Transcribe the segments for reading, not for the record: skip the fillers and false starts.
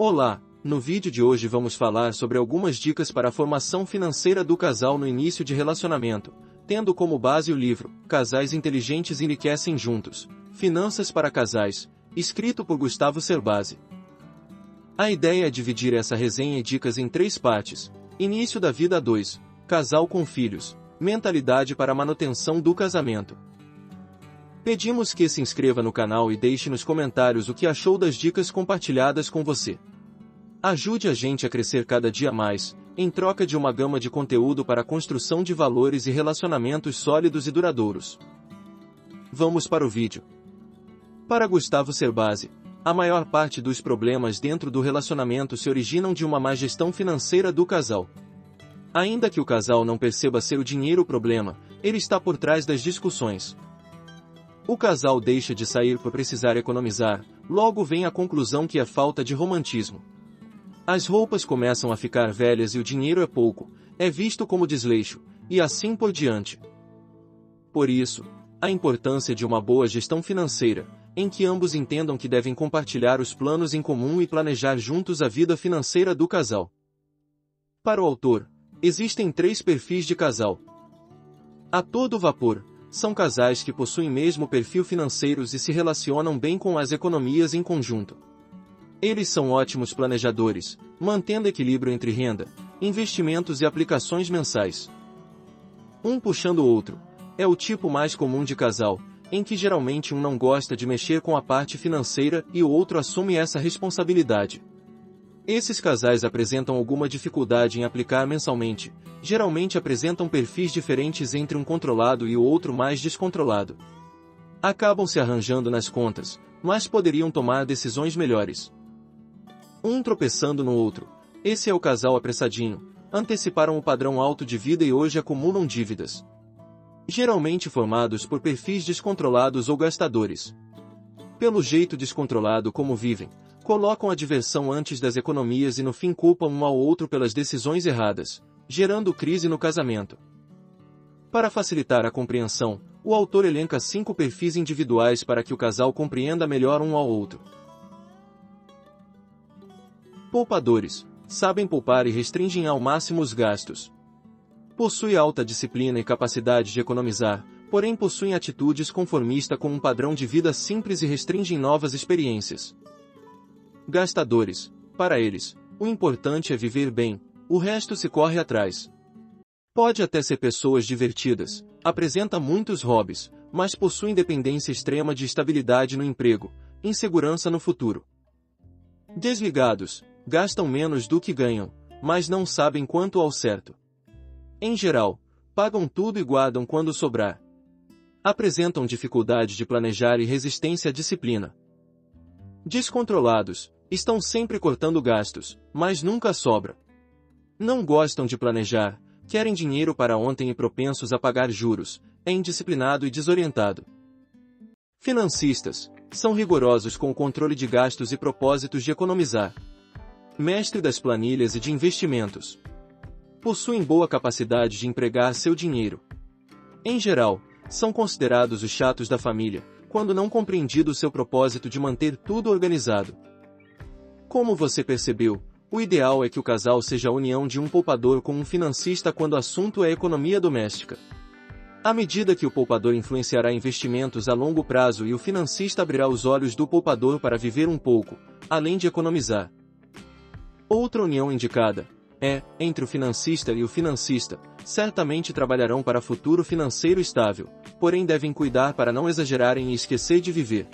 Olá, no vídeo de hoje vamos falar sobre algumas dicas para a formação financeira do casal no início de relacionamento, tendo como base o livro Casais Inteligentes Enriquecem Juntos, Finanças para Casais, escrito por Gustavo Cerbasi. A ideia é dividir essa resenha e dicas em 3 partes: início da vida a 2, casal com filhos, mentalidade para a manutenção do casamento. Pedimos que se inscreva no canal e deixe nos comentários o que achou das dicas compartilhadas com você. Ajude a gente a crescer cada dia mais, em troca de uma gama de conteúdo para a construção de valores e relacionamentos sólidos e duradouros. Vamos para o vídeo. Para Gustavo Cerbasi, a maior parte dos problemas dentro do relacionamento se originam de uma má gestão financeira do casal. Ainda que o casal não perceba ser o dinheiro o problema, ele está por trás das discussões. O casal deixa de sair por precisar economizar, logo vem a conclusão que é falta de romantismo. As roupas começam a ficar velhas e o dinheiro é pouco, é visto como desleixo, e assim por diante. Por isso, a importância de uma boa gestão financeira, em que ambos entendam que devem compartilhar os planos em comum e planejar juntos a vida financeira do casal. Para o autor, existem 3 perfis de casal. A todo vapor, são casais que possuem mesmo perfil financeiros e se relacionam bem com as economias em conjunto. Eles são ótimos planejadores, mantendo equilíbrio entre renda, investimentos e aplicações mensais. Um puxando o outro, é o tipo mais comum de casal, em que geralmente um não gosta de mexer com a parte financeira e o outro assume essa responsabilidade. Esses casais apresentam alguma dificuldade em aplicar mensalmente, geralmente apresentam perfis diferentes entre um controlado e o outro mais descontrolado. Acabam se arranjando nas contas, mas poderiam tomar decisões melhores. Um tropeçando no outro. Esse é o casal apressadinho. Anteciparam o padrão alto de vida e hoje acumulam dívidas. Geralmente formados por perfis descontrolados ou gastadores. Pelo jeito descontrolado como vivem, colocam a diversão antes das economias e no fim culpam um ao outro pelas decisões erradas, gerando crise no casamento. Para facilitar a compreensão, o autor elenca 5 perfis individuais para que o casal compreenda melhor um ao outro. Poupadores. Sabem poupar e restringem ao máximo os gastos. Possui alta disciplina e capacidade de economizar, porém possuem atitudes conformistas com um padrão de vida simples e restringem novas experiências. Gastadores. Para eles, o importante é viver bem, o resto se corre atrás. Pode até ser pessoas divertidas, apresenta muitos hobbies, mas possuem dependência extrema de estabilidade no emprego, insegurança no futuro. Desligados. Gastam menos do que ganham, mas não sabem quanto ao certo. Em geral, pagam tudo e guardam quando sobrar. Apresentam dificuldade de planejar e resistência à disciplina. Descontrolados. Estão sempre cortando gastos, mas nunca sobra. Não gostam de planejar, querem dinheiro para ontem e propensos a pagar juros, é indisciplinado e desorientado. Financistas. São rigorosos com o controle de gastos e propósitos de economizar. Mestre das planilhas e de investimentos. Possuem boa capacidade de empregar seu dinheiro. Em geral, são considerados os chatos da família, quando não compreendido o seu propósito de manter tudo organizado. Como você percebeu, o ideal é que o casal seja a união de um poupador com um financista quando o assunto é economia doméstica. À medida que o poupador influenciará investimentos a longo prazo e o financista abrirá os olhos do poupador para viver um pouco, além de economizar. Outra união indicada é, entre o financista e o financista, certamente trabalharão para futuro financeiro estável, porém devem cuidar para não exagerarem e esquecer de viver.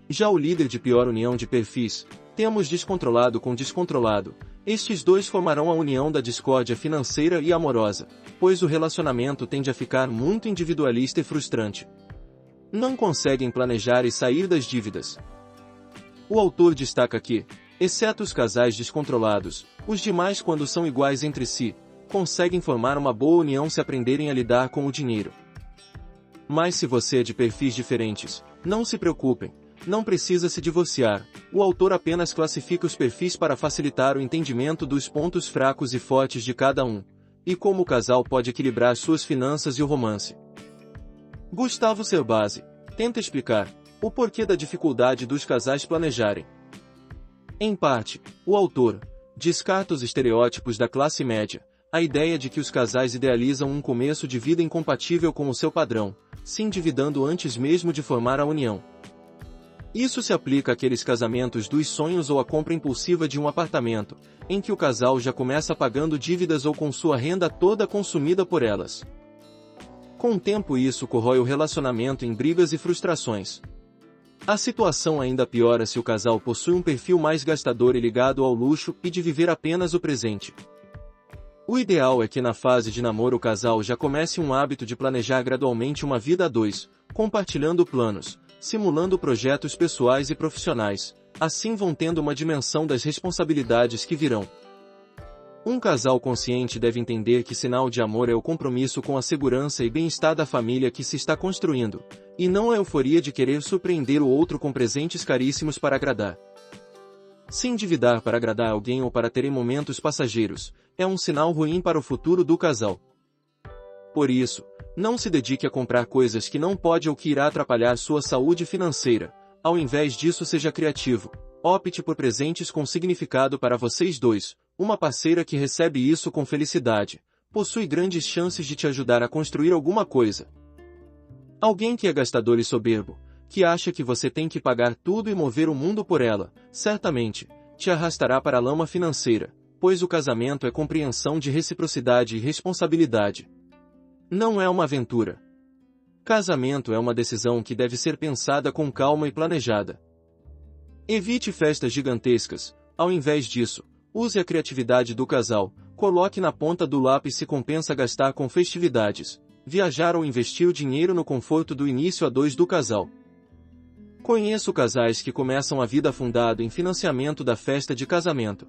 Já o líder de pior união de perfis, temos descontrolado com descontrolado. Estes dois formarão a união da discórdia financeira e amorosa, pois o relacionamento tende a ficar muito individualista e frustrante. Não conseguem planejar e sair das dívidas. O autor destaca que, exceto os casais descontrolados, os demais, quando são iguais entre si, conseguem formar uma boa união se aprenderem a lidar com o dinheiro. Mas se você é de perfis diferentes, não se preocupem, não precisa se divorciar. O autor apenas classifica os perfis para facilitar o entendimento dos pontos fracos e fortes de cada um, e como o casal pode equilibrar suas finanças e o romance. Gustavo Cerbasi tenta explicar o porquê da dificuldade dos casais planejarem. Em parte, o autor descarta os estereótipos da classe média, a ideia de que os casais idealizam um começo de vida incompatível com o seu padrão, se endividando antes mesmo de formar a união. Isso se aplica àqueles casamentos dos sonhos ou à compra impulsiva de um apartamento, em que o casal já começa pagando dívidas ou com sua renda toda consumida por elas. Com o tempo isso corrói o relacionamento em brigas e frustrações. A situação ainda piora se o casal possui um perfil mais gastador e ligado ao luxo e de viver apenas o presente. O ideal é que na fase de namoro o casal já comece um hábito de planejar gradualmente uma vida a dois, compartilhando planos, simulando projetos pessoais e profissionais, assim vão tendo uma dimensão das responsabilidades que virão. Um casal consciente deve entender que sinal de amor é o compromisso com a segurança e bem-estar da família que se está construindo, e não a euforia de querer surpreender o outro com presentes caríssimos para agradar. Se endividar para agradar alguém ou para terem momentos passageiros, é um sinal ruim para o futuro do casal. Por isso, não se dedique a comprar coisas que não pode ou que irá atrapalhar sua saúde financeira. Ao invés disso, seja criativo. Opte por presentes com significado para vocês dois. Uma parceira que recebe isso com felicidade possui grandes chances de te ajudar a construir alguma coisa. Alguém que é gastador e soberbo, que acha que você tem que pagar tudo e mover o mundo por ela, certamente te arrastará para a lama financeira, pois o casamento é compreensão de reciprocidade e responsabilidade. Não é uma aventura. Casamento é uma decisão que deve ser pensada com calma e planejada. Evite festas gigantescas. Ao invés disso, use a criatividade do casal, coloque na ponta do lápis se compensa gastar com festividades, viajar ou investir o dinheiro no conforto do início a dois do casal. Conheço casais que começam a vida fundado em financiamento da festa de casamento.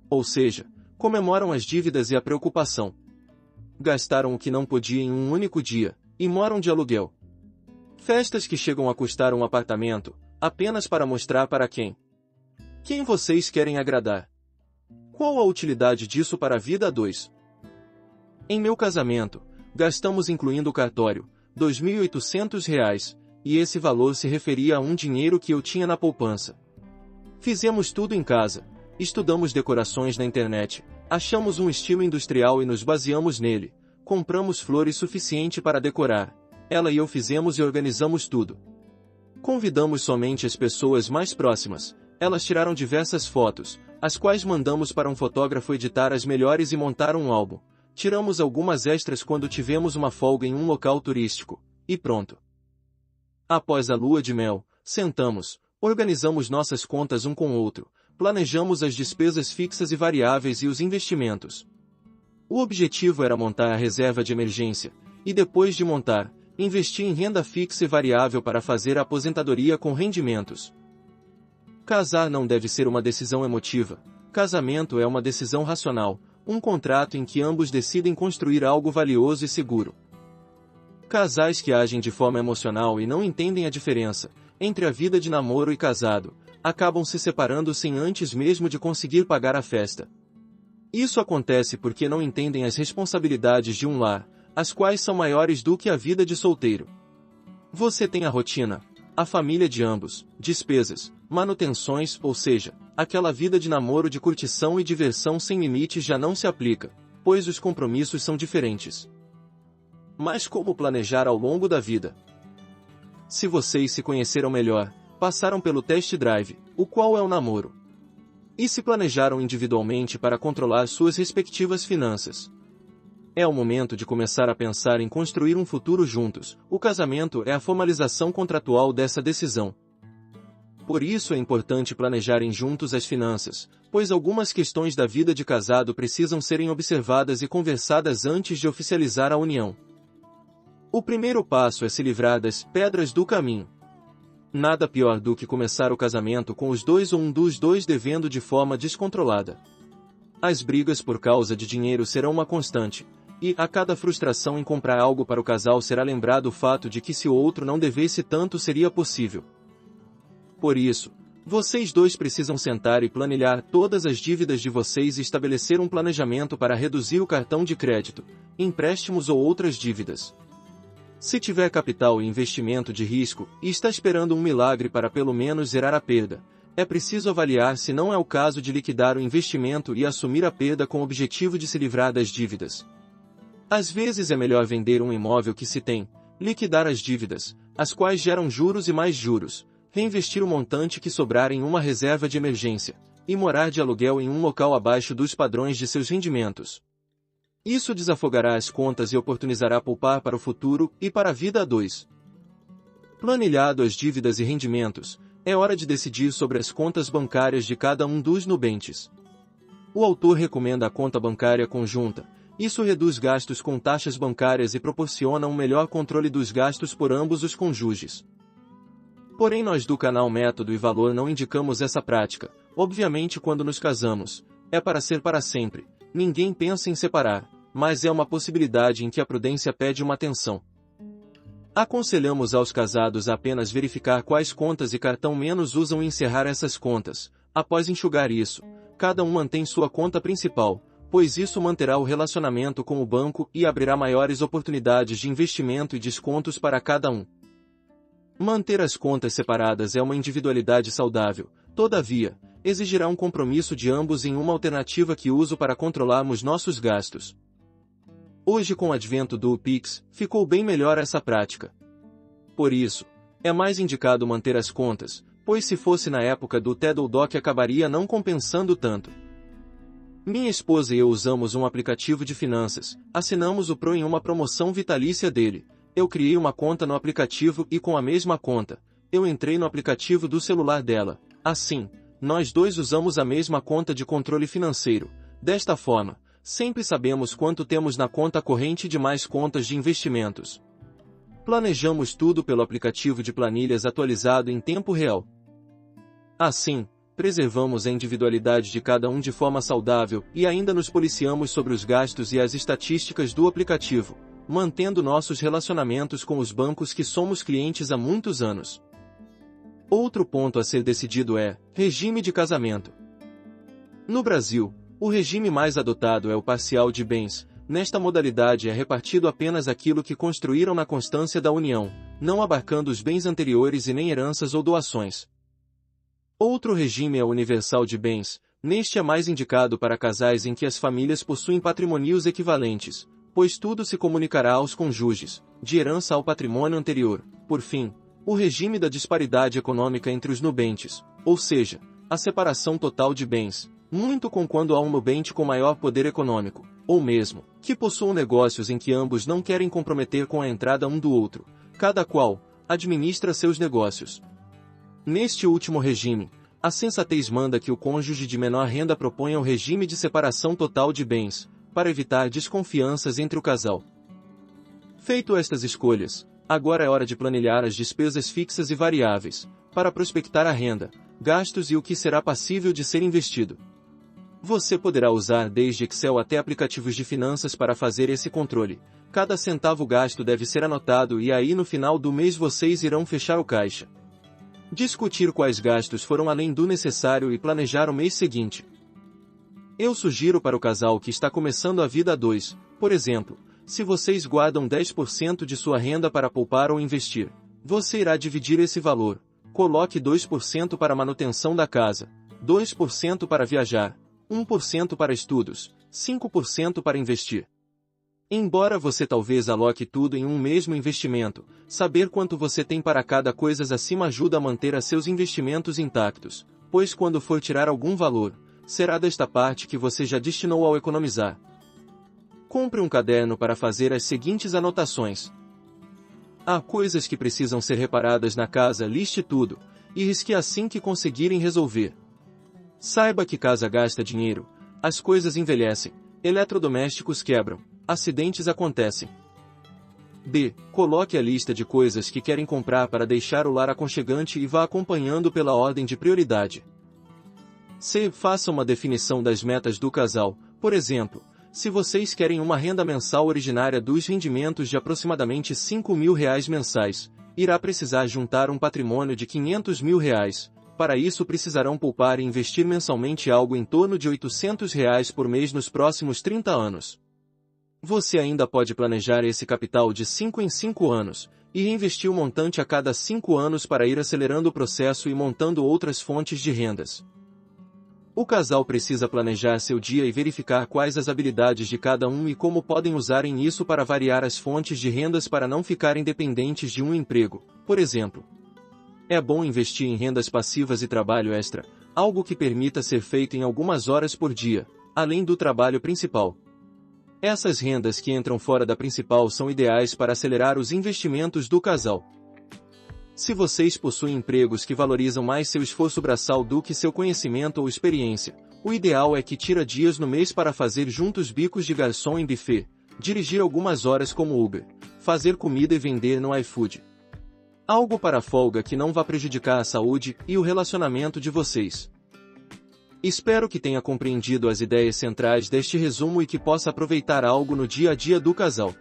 Ou seja, comemoram as dívidas e a preocupação. Gastaram o que não podia em um único dia, e moram de aluguel. Festas que chegam a custar um apartamento, apenas para mostrar para quem vocês querem agradar. Qual a utilidade disso para a vida a dois? Em meu casamento, gastamos incluindo o cartório, R$ 2.800, e esse valor se referia a um dinheiro que eu tinha na poupança. Fizemos tudo em casa, estudamos decorações na internet, achamos um estilo industrial e nos baseamos nele, compramos flores suficiente para decorar, ela e eu fizemos e organizamos tudo. Convidamos somente as pessoas mais próximas, elas tiraram diversas fotos, as quais mandamos para um fotógrafo editar as melhores e montar um álbum. Tiramos algumas extras quando tivemos uma folga em um local turístico, e pronto. Após a lua de mel, sentamos, organizamos nossas contas um com o outro, planejamos as despesas fixas e variáveis e os investimentos. O objetivo era montar a reserva de emergência, e depois de montar, investir em renda fixa e variável para fazer a aposentadoria com rendimentos. Casar não deve ser uma decisão emotiva. Casamento é uma decisão racional, um contrato em que ambos decidem construir algo valioso e seguro. Casais que agem de forma emocional e não entendem a diferença entre a vida de namoro e casado, acabam se separando sem antes mesmo de conseguir pagar a festa. Isso acontece porque não entendem as responsabilidades de um lar, as quais são maiores do que a vida de solteiro. Você tem a rotina, a família de ambos, despesas, manutenções, ou seja, aquela vida de namoro de curtição e diversão sem limites já não se aplica, pois os compromissos são diferentes. Mas como planejar ao longo da vida? Se vocês se conheceram melhor, passaram pelo test drive, o qual é o namoro, e se planejaram individualmente para controlar suas respectivas finanças, é o momento de começar a pensar em construir um futuro juntos. O casamento é a formalização contratual dessa decisão. Por isso é importante planejarem juntos as finanças, pois algumas questões da vida de casado precisam serem observadas e conversadas antes de oficializar a união. O primeiro passo é se livrar das pedras do caminho. Nada pior do que começar o casamento com os dois ou um dos dois devendo de forma descontrolada. As brigas por causa de dinheiro serão uma constante, e, a cada frustração em comprar algo para o casal será lembrado o fato de que se o outro não devesse tanto seria possível. Por isso, vocês dois precisam sentar e planilhar todas as dívidas de vocês e estabelecer um planejamento para reduzir o cartão de crédito, empréstimos ou outras dívidas. Se tiver capital e investimento de risco, e está esperando um milagre para pelo menos zerar a perda, é preciso avaliar se não é o caso de liquidar o investimento e assumir a perda com o objetivo de se livrar das dívidas. Às vezes é melhor vender um imóvel que se tem, liquidar as dívidas, as quais geram juros e mais juros, reinvestir o montante que sobrar em uma reserva de emergência, e morar de aluguel em um local abaixo dos padrões de seus rendimentos. Isso desafogará as contas e oportunizará poupar para o futuro e para a vida a dois. Planilhado as dívidas e rendimentos, é hora de decidir sobre as contas bancárias de cada um dos nubentes. O autor recomenda a conta bancária conjunta. Isso reduz gastos com taxas bancárias e proporciona um melhor controle dos gastos por ambos os cônjuges. Porém, nós do canal Método e Valor não indicamos essa prática. Obviamente, quando nos casamos, é para ser para sempre. Ninguém pensa em separar, mas é uma possibilidade em que a prudência pede uma atenção. Aconselhamos aos casados a apenas verificar quais contas e cartão menos usam e encerrar essas contas. Após enxugar isso, cada um mantém sua conta principal, pois isso manterá o relacionamento com o banco e abrirá maiores oportunidades de investimento e descontos para cada um. Manter as contas separadas é uma individualidade saudável, todavia, exigirá um compromisso de ambos em uma alternativa que uso para controlarmos nossos gastos. Hoje, com o advento do Pix, ficou bem melhor essa prática. Por isso, é mais indicado manter as contas, pois se fosse na época do TED-Doc acabaria não compensando tanto. Minha esposa e eu usamos um aplicativo de finanças, assinamos o Pro em uma promoção vitalícia dele. Eu criei uma conta no aplicativo e com a mesma conta, eu entrei no aplicativo do celular dela. Assim, nós dois usamos a mesma conta de controle financeiro. Desta forma, sempre sabemos quanto temos na conta corrente e demais contas de investimentos. Planejamos tudo pelo aplicativo de planilhas atualizado em tempo real. Assim, preservamos a individualidade de cada um de forma saudável e ainda nos policiamos sobre os gastos e as estatísticas do aplicativo, mantendo nossos relacionamentos com os bancos que somos clientes há muitos anos. Outro ponto a ser decidido é regime de casamento. No Brasil, o regime mais adotado é o parcial de bens. Nesta modalidade é repartido apenas aquilo que construíram na constância da união, não abarcando os bens anteriores e nem heranças ou doações. Outro regime é o universal de bens. Neste é mais indicado para casais em que as famílias possuem patrimônios equivalentes, pois tudo se comunicará aos cônjuges, de herança ao patrimônio anterior. Por fim, o regime da disparidade econômica entre os nubentes, ou seja, a separação total de bens, muito com quando há um nubente com maior poder econômico, ou mesmo, que possuam negócios em que ambos não querem comprometer com a entrada um do outro, cada qual administra seus negócios. Neste último regime, a sensatez manda que o cônjuge de menor renda proponha o regime de separação total de bens, para evitar desconfianças entre o casal. Feito estas escolhas, agora é hora de planilhar as despesas fixas e variáveis, para prospectar a renda, gastos e o que será passível de ser investido. Você poderá usar desde Excel até aplicativos de finanças para fazer esse controle. Cada centavo gasto deve ser anotado e aí no final do mês vocês irão fechar o caixa. Discutir quais gastos foram além do necessário e planejar o mês seguinte. Eu sugiro para o casal que está começando a vida a dois, por exemplo, se vocês guardam 10% de sua renda para poupar ou investir, você irá dividir esse valor. Coloque 2% para manutenção da casa, 2% para viajar, 1% para estudos, 5% para investir. Embora você talvez aloque tudo em um mesmo investimento, saber quanto você tem para cada coisa acima ajuda a manter a seus investimentos intactos, pois quando for tirar algum valor, será desta parte que você já destinou ao economizar. Compre um caderno para fazer as seguintes anotações. Há coisas que precisam ser reparadas na casa, liste tudo, e risque assim que conseguirem resolver. Saiba que casa gasta dinheiro, as coisas envelhecem, eletrodomésticos quebram, acidentes acontecem. B. Coloque a lista de coisas que querem comprar para deixar o lar aconchegante e vá acompanhando pela ordem de prioridade. C. Faça uma definição das metas do casal, por exemplo, se vocês querem uma renda mensal originária dos rendimentos de aproximadamente R$ 5.000 mensais, irá precisar juntar um patrimônio de R$ 500.000, para isso precisarão poupar e investir mensalmente algo em torno de R$ 800 por mês nos próximos 30 anos. Você ainda pode planejar esse capital de 5 em 5 anos, e reinvestir o montante a cada 5 anos para ir acelerando o processo e montando outras fontes de rendas. O casal precisa planejar seu dia e verificar quais as habilidades de cada um e como podem usarem isso para variar as fontes de rendas para não ficarem dependentes de um emprego, por exemplo. É bom investir em rendas passivas e trabalho extra, algo que permita ser feito em algumas horas por dia, além do trabalho principal. Essas rendas que entram fora da principal são ideais para acelerar os investimentos do casal. Se vocês possuem empregos que valorizam mais seu esforço braçal do que seu conhecimento ou experiência, o ideal é que tire dias no mês para fazer juntos bicos de garçom em buffet, dirigir algumas horas como Uber, fazer comida e vender no iFood. Algo para folga que não vá prejudicar a saúde e o relacionamento de vocês. Espero que tenha compreendido as ideias centrais deste resumo e que possa aproveitar algo no dia a dia do casal.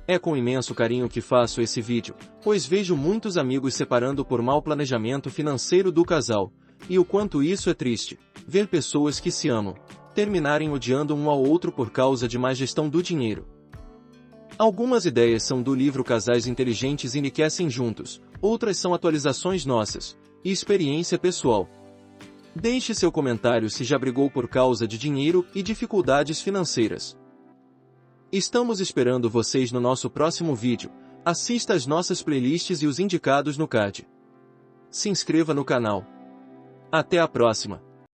É com imenso carinho que faço esse vídeo, pois vejo muitos amigos separando por mau planejamento financeiro do casal, e o quanto isso é triste, ver pessoas que se amam, terminarem odiando um ao outro por causa de má gestão do dinheiro. Algumas ideias são do livro Casais Inteligentes Enriquecem Juntos, outras são atualizações nossas, e experiência pessoal. Deixe seu comentário se já brigou por causa de dinheiro e dificuldades financeiras. Estamos esperando vocês no nosso próximo vídeo. Assista às nossas playlists e os indicados no card. Se inscreva no canal. Até a próxima!